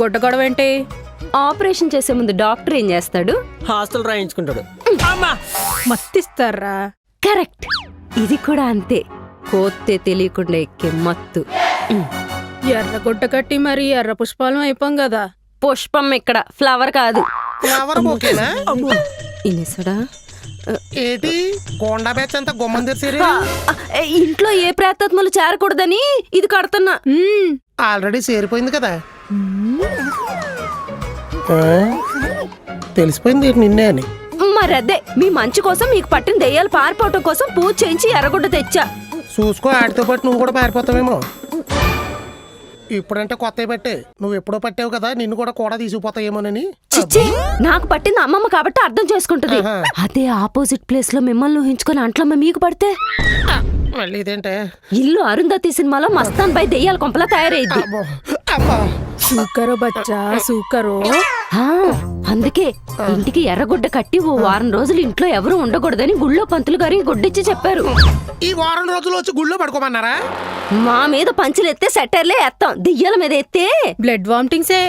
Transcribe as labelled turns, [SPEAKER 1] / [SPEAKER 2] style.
[SPEAKER 1] గొడ్డ గొడవ ఏంటి?
[SPEAKER 2] ఆపరేషన్ చేసే ముందు డాక్టర్ ఏం చేస్తాడు?
[SPEAKER 3] హాస్టల్ రాయించుకుంటాడు.
[SPEAKER 1] మత్తిస్తారా?
[SPEAKER 2] కరెక్ట్, ఇది కూడా అంతే. కోత్తే తెలియకుండా ఎక్కే మత్తు.
[SPEAKER 1] ఎర్ర గుడ్డ కట్టి మరి ఎర్ర పుష్పాలం అయిపోం కదా.
[SPEAKER 2] పుష్పం ఇక్కడ, ఫ్లవర్ కాదు.
[SPEAKER 4] ఫ్లవర్ బొకేనా?
[SPEAKER 2] ఇనేసడా
[SPEAKER 4] ఏటి గోండా బ్యాచ్ అంతా గుమ్మం తెరిసారు.
[SPEAKER 2] ఇంట్లో ఏ ప్రేతాత్మలు చేరకూడదని ఇది కడుతున్నా.
[SPEAKER 4] ఆల్రెడీ చేరిపోయింది కదా. తెలిసిపోయింది నిన్నే అని.
[SPEAKER 2] మరదే మీ మంచి కోసం మీకు పట్టిన దెయ్యాలు పారిపోవటం కోసం పూజ చేయించి ఎర్రగుడ్డ తెచ్చా.
[SPEAKER 4] చూసుకో, ఆడితో పాటు నువ్వు కూడా పారిపోతావేమో. ఇప్పుడంటే కొత్త పెట్టే, నువ్వు ఎప్పుడో పట్టావు కదా, నిన్ను కూడా తీసుకుపోతాయేమోనని.
[SPEAKER 2] చిచ్చి, నాకు పట్టింది అమ్మమ్మ కాబట్టి అర్థం చేసుకుంటది. అదే ఆపోజిట్ ప్లేస్ లో మిమ్మల్ని ఊహించుకొని అంట్లమ్మ మీకు పడితే
[SPEAKER 4] మళ్ళీ ఇదేంటే?
[SPEAKER 2] ఇల్లు అరుంధతి సినిమాలో మస్తాన్ బై దెయ్యాల కొంపలా తయారైద్ది.
[SPEAKER 1] సూకరో బచ్చా సూకరో.
[SPEAKER 2] అందుకే ఇంటికి ఎర్రగుడ్డ కట్టి ఓ వారం రోజులు ఇంట్లో ఎవరు ఉండకూడదని గుళ్ళో పంతులు గారి గుడ్డిచ్చి చెప్పారు.
[SPEAKER 4] ఈ వారం రోజులు వచ్చి గుళ్ళో పడుకోమన్నారా?
[SPEAKER 2] మా మీద పంచులు ఎత్తే సెటర్లే ఎత్తాం, దెయ్యాల మీద ఎత్తే
[SPEAKER 1] బ్లడ్ వామిటింగ్సే.